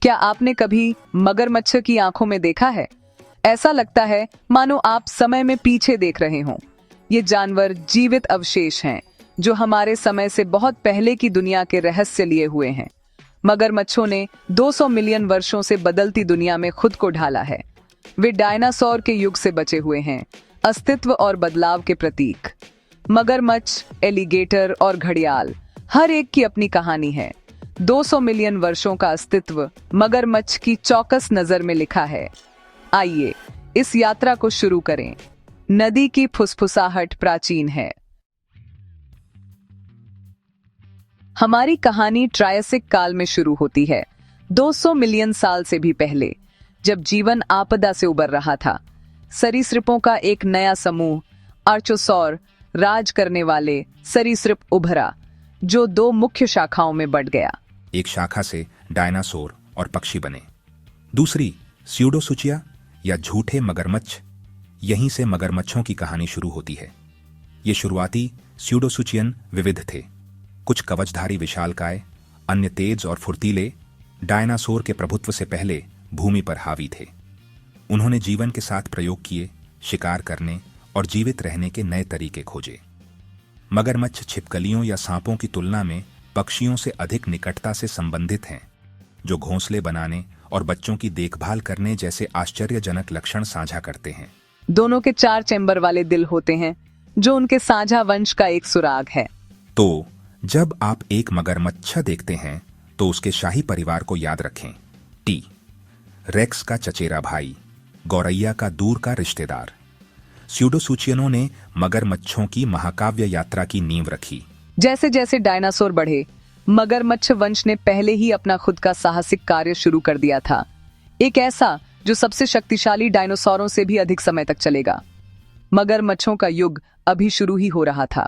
क्या आपने कभी मगरमच्छ की आंखों में देखा है? ऐसा लगता है मानो आप समय में पीछे देख रहे हों। ये जानवर जीवित अवशेष हैं जो हमारे समय से बहुत पहले की दुनिया के रहस्य लिए हुए हैं। मगरमच्छों ने 200 मिलियन वर्षों से बदलती दुनिया में खुद को ढाला है। वे डायनासोर के युग से बचे हुए हैं, अस्तित्व और बदलाव के प्रतीक। मगरमच्छ, एलिगेटर और घड़ियाल, हर एक की अपनी कहानी है। 200 मिलियन वर्षों का अस्तित्व मगरमच्छ की चौकस नजर में लिखा है। आइए इस यात्रा को शुरू करें। नदी की फुसफुसाहट प्राचीन है। हमारी कहानी ट्रायसिक काल में शुरू होती है, 200 मिलियन साल से भी पहले, जब जीवन आपदा से उबर रहा था। सरीसृपों का एक नया समूह, आर्चोसौर, राज करने वाले सरीसृप उभरा, जो 2 मुख्य शाखाओं में बढ़ गया। एक शाखा से डायनासोर और पक्षी बने, दूसरी स्यूडोसुचिया या झूठे मगरमच्छ। यहीं से मगरमच्छों की कहानी शुरू होती है। ये शुरुआती स्यूडोसुचियन विविध थे, कुछ कवचधारी विशालकाय, अन्य तेज और फुर्तीले। डायनासोर के प्रभुत्व से पहले भूमि पर हावी थे। उन्होंने जीवन के साथ प्रयोग किए, शिकार करने और जीवित रहने के नए तरीके खोजे। मगरमच्छ छिपकलियों या सांपों की तुलना में पक्षियों से अधिक निकटता से संबंधित हैं, जो घोंसले बनाने और बच्चों की देखभाल करने जैसे आश्चर्यजनक लक्षण साझा करते हैं। दोनों के 4 चैम्बर वाले दिल होते हैं, जो उनके साझा वंश का एक सुराग है। तो जब आप एक मगरमच्छ देखते हैं तो उसके शाही परिवार को याद रखें। टी रेक्स का चचेरा भाई, गौरैया का दूर का रिश्तेदार। स्यूडोसुचियनों ने मगरमच्छों की महाकाव्य यात्रा की नींव रखी। जैसे जैसे डायनासोर बढ़े, मगरमच्छ वंश ने पहले ही अपना खुद का साहसिक कार्य शुरू कर दिया था, एक ऐसा जो सबसे शक्तिशाली डायनासोरों से भी अधिक समय तक चलेगा। मगरमच्छों का युग अभी शुरू ही हो रहा था।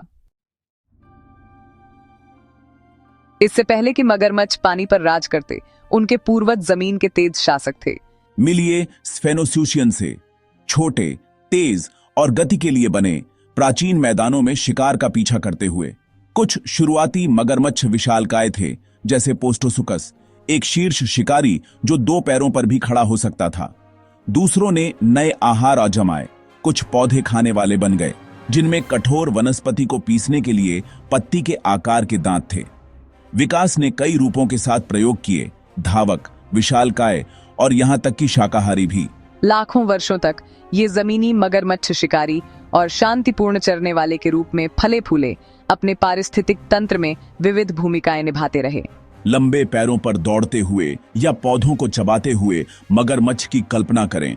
इससे पहले कि मगरमच्छ पानी पर राज करते, उनके पूर्वज जमीन के तेज शासक थे। मिलिए स्फेनोस्यूशियन से। छोटे, तेज और गति के लिए बने, प्राचीन मैदानों में शिकार का पीछा करते हुए। कुछ शुरुआती मगरमच्छ विशालकाय थे, जैसे पोस्टोसुकस, एक शीर्ष शिकारी जो 2 पैरों पर भी खड़ा हो सकता था। दूसरों ने नए आहार आजमाए, कुछ पौधे खाने वाले बन गए, जिनमें कठोर वनस्पति को पीसने के लिए पत्ती के आकार के दांत थे। विकास ने कई रूपों के साथ प्रयोग किए, धावक, विशालकाय और यहां तक कि शाकाहारी भी। लाखों वर्षों तक ये जमीनी मगरमच्छ शिकारी और शांतिपूर्ण चरने वाले के रूप में फले फूले अपने पारिस्थितिक तंत्र में विविध भूमिकाएं निभाते रहे। लंबे पैरों पर दौड़ते हुए या पौधों को चबाते हुए मगरमच्छ की कल्पना करें।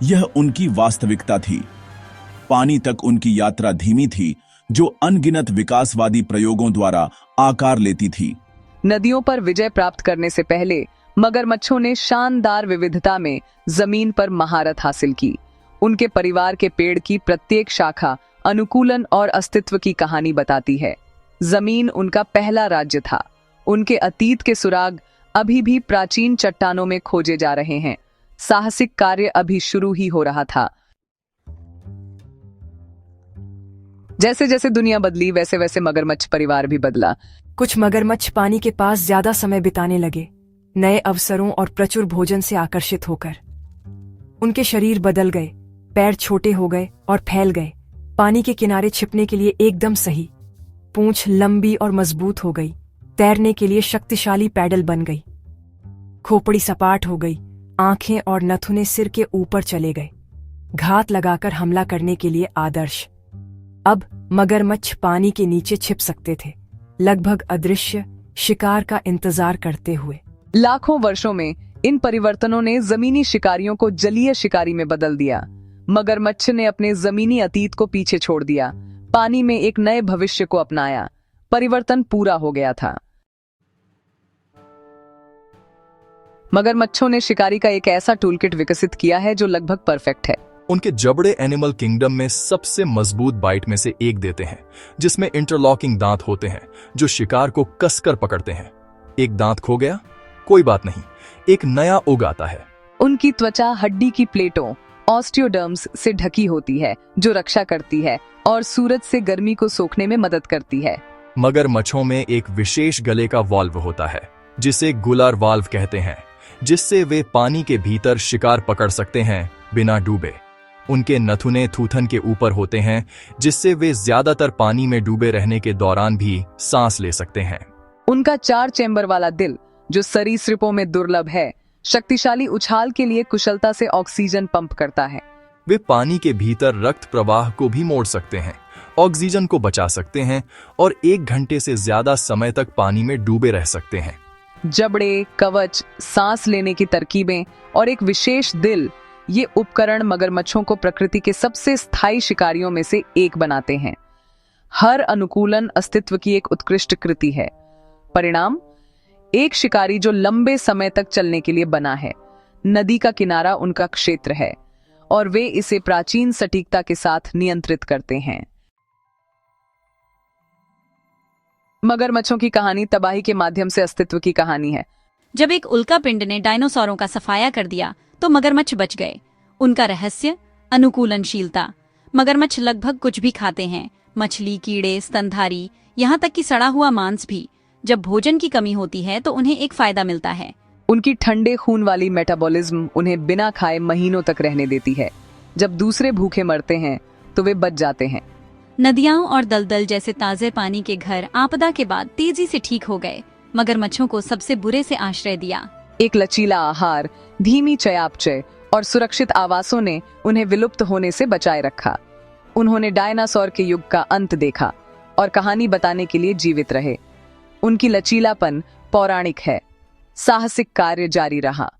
यह उनकी वास्तविकता थी। पानी तक उनकी यात्रा धीमी थी, जो अनगिनत विकासवादी प्रयोगों द्वारा आकार लेती थी। नदियों पर विजय प्राप्त करने से पहले मगरमच्छों ने शानदार विविधता में जमीन पर महारत हासिल की। उनके परिवार के पेड़ की प्रत्येक शाखा अनुकूलन और अस्तित्व की कहानी बताती है। जमीन उनका पहला राज्य था। उनके अतीत के सुराग अभी भी प्राचीन चट्टानों में खोजे जा रहे हैं। साहसिक कार्य अभी शुरू ही हो रहा था। जैसे जैसे दुनिया बदली, वैसे वैसे मगरमच्छ परिवार भी बदला। कुछ मगरमच्छ पानी के पास ज्यादा समय बिताने लगे, नए अवसरों और प्रचुर भोजन से आकर्षित होकर। उनके शरीर बदल गए, पैर छोटे हो गए और फैल गए, पानी के किनारे छिपने के लिए एकदम सही। पूंछ लंबी और मजबूत हो गई, तैरने के लिए शक्तिशाली पैडल बन गई। खोपड़ी सपाट हो गई, आंखें और नथुने सिर के ऊपर चले गए, घात लगाकर हमला करने के लिए आदर्श। अब मगरमच्छ पानी के नीचे छिप सकते थे, लगभग अदृश्य, शिकार का इंतजार करते हुए। लाखों वर्षों में इन परिवर्तनों ने जमीनी शिकारियों को जलीय शिकारी में बदल दिया। मगरमच्छ ने अपने जमीनी अतीत को पीछे छोड़ दिया, पानी में एक नए भविष्य को अपनाया। परिवर्तन पूरा हो गया था। मगरमच्छों ने शिकारी का एक ऐसा टूलकिट विकसित किया है जो लगभग परफेक्ट है। उनके जबड़े एनिमल किंगडम में सबसे मजबूत बाइट में से एक देते हैं, जिसमें इंटरलॉकिंग दांत होते हैं जो शिकार को कसकर पकड़ते हैं। एक दांत खो गया, कोई बात नहीं, एक नया उग आता है। उनकी त्वचा हड्डी की प्लेटों ऑस्टियोडर्म्स से ढकी होती है जो रक्षा करती है और सूरज से गर्मी को सोखने में मदद करती है। मगरमच्छों में एक विशेष गले का वाल्व होता है जिसे गुलर वाल्व कहते हैं, जिससे वे पानी के भीतर शिकार पकड़ सकते हैं बिना डूबे। उनके नथुने थूथन के ऊपर होते हैं जिससे वे ज्यादातर पानी में डूबे रहने के दौरान भी सांस ले सकते हैं। उनका 4 चैम्बर वाला दिल, जो सरीसृपों में दुर्लभ है, शक्तिशाली उछाल के लिए कुशलता से ऑक्सीजन पंप करता है। वे पानी के भीतर रक्त प्रवाह को भी मोड़ सकते हैं, ऑक्सीजन को बचा सकते हैं और 1 घंटे से ज्यादा समय तक पानी में डूबे रह सकते हैं। जबड़े, कवच, सांस लेने की तरकीबें और एक विशेष दिल, ये उपकरण मगरमच्छों को प्रकृति के सबसे स्थायी शिकारियों में से एक बनाते हैं। हर अनुकूलन अस्तित्व की एक उत्कृष्ट कृति है। परिणाम, एक शिकारी जो लंबे समय तक चलने के लिए बना है। नदी का किनारा उनका क्षेत्र है और वे इसे प्राचीन सटीकता के साथ नियंत्रित करते हैं। मगरमच्छों की कहानी तबाही के माध्यम से अस्तित्व की कहानी है। जब एक उल्कापिंड ने डायनासोरों का सफाया कर दिया तो मगरमच्छ बच गए। उनका रहस्य, अनुकूलनशीलता। मगरमच्छ लगभग कुछ भी खाते हैं, मछली, कीड़े, स्तनधारी, यहाँ तक कि सड़ा हुआ मांस भी। जब भोजन की कमी होती है तो उन्हें एक फायदा मिलता है। उनकी ठंडे खून वाली मेटाबॉलिज्म उन्हें बिना खाए महीनों तक रहने देती है। जब दूसरे भूखे मरते हैं तो वे बच जाते हैं। नदियां और दलदल जैसे ताजे पानी के घर आपदा के बाद तेजी से ठीक हो गए। मगरमच्छों को सबसे बुरे से आश्रय दिया। एक लचीला आहार, धीमी चयापचय और सुरक्षित आवासों ने उन्हें विलुप्त होने से बचाए रखा। उन्होंने डायनासोर के युग का अंत देखा और कहानी बताने के लिए जीवित रहे। उनकी लचीलापन पौराणिक है। साहसिक कार्य जारी रहा।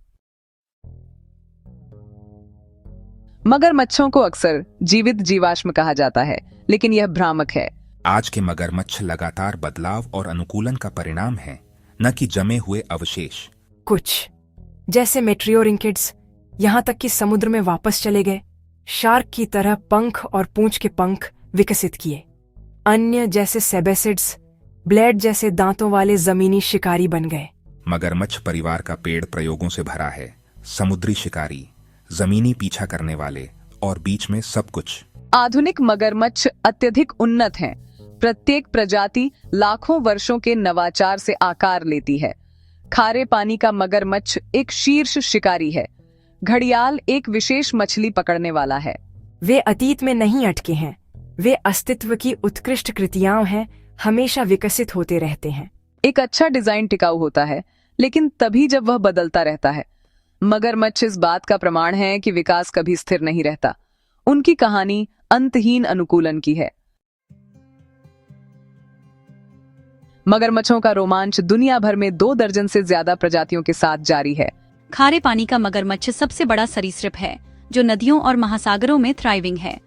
मगरमच्छों को अक्सर जीवित जीवाश्म कहा जाता है, लेकिन यह भ्रामक है। आज के मगरमच्छ लगातार बदलाव और अनुकूलन का परिणाम है, न कि जमे हुए अवशेष। कुछ जैसे मेट्रियोरिंकिड्स यहाँ तक कि समुद्र में वापस चले गए, शार्क की तरह पंख और पूंछ के पंख विकसित किए। अन्य जैसे सेबेसिड्स ब्लेड जैसे दांतों वाले जमीनी शिकारी बन गए। मगरमच्छ परिवार का पेड़ प्रयोगों से भरा है। समुद्री शिकारी, जमीनी पीछा करने वाले और बीच में सब कुछ। आधुनिक मगरमच्छ अत्यधिक उन्नत हैं। प्रत्येक प्रजाति लाखों वर्षों के नवाचार से आकार लेती है। खारे पानी का मगरमच्छ एक शीर्ष शिकारी है। घड़ियाल एक विशेष मछली पकड़ने वाला है। वे अतीत में नहीं अटके हैं, वे अस्तित्व की उत्कृष्ट कृतियां हैं, हमेशा विकसित होते रहते हैं। एक अच्छा डिजाइन टिकाऊ होता है, लेकिन तभी जब वह बदलता रहता है। मगरमच्छ इस बात का प्रमाण है कि विकास कभी स्थिर नहीं रहता। उनकी कहानी अंतहीन अनुकूलन की है। मगरमच्छों का रोमांच दुनिया भर में 2 दर्जन से ज्यादा प्रजातियों के साथ जारी है। खारे पानी का मगरमच्छ सबसे बड़ा सरीसृप है जो नदियों और महासागरों में थ्राइविंग है।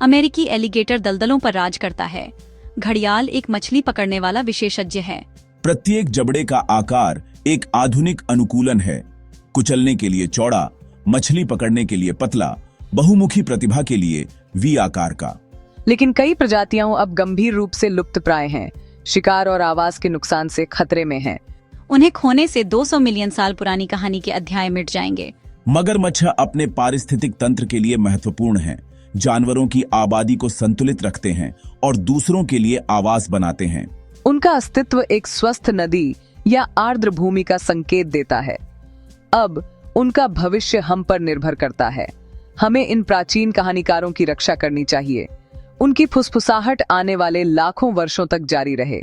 अमेरिकी एलिगेटर दलदलों पर राज करता है। घड़ियाल एक मछली पकड़ने वाला विशेषज्ञ है। प्रत्येक जबड़े का आकार एक आधुनिक अनुकूलन है। कुचलने के लिए चौड़ा, मछली पकड़ने के लिए पतला, बहुमुखी प्रतिभा के लिए वी आकार का। लेकिन कई प्रजातियां अब गंभीर रूप से लुप्त प्राय हैं। शिकार और आवास के नुकसान से खतरे में हैं। उन्हें खोने से 200 मिलियन साल पुरानी कहानी के अध्याय मिट जाएंगे। मगरमच्छ अपने पारिस्थितिक तंत्र के लिए महत्वपूर्ण हैं। जानवरों की आबादी को संतुलित रखते हैं और दूसरों के लिए आवास बनाते हैं। उनका अस्तित्व एक स्वस्थ नदी या आर्द्र भूमि का संकेत देता है। अब उनका भविष्य हम पर निर्भर करता है। हमें इन प्राचीन कहानीकारों की रक्षा करनी चाहिए। उनकी फुसफुसाहट आने वाले लाखों वर्षों तक जारी रहे।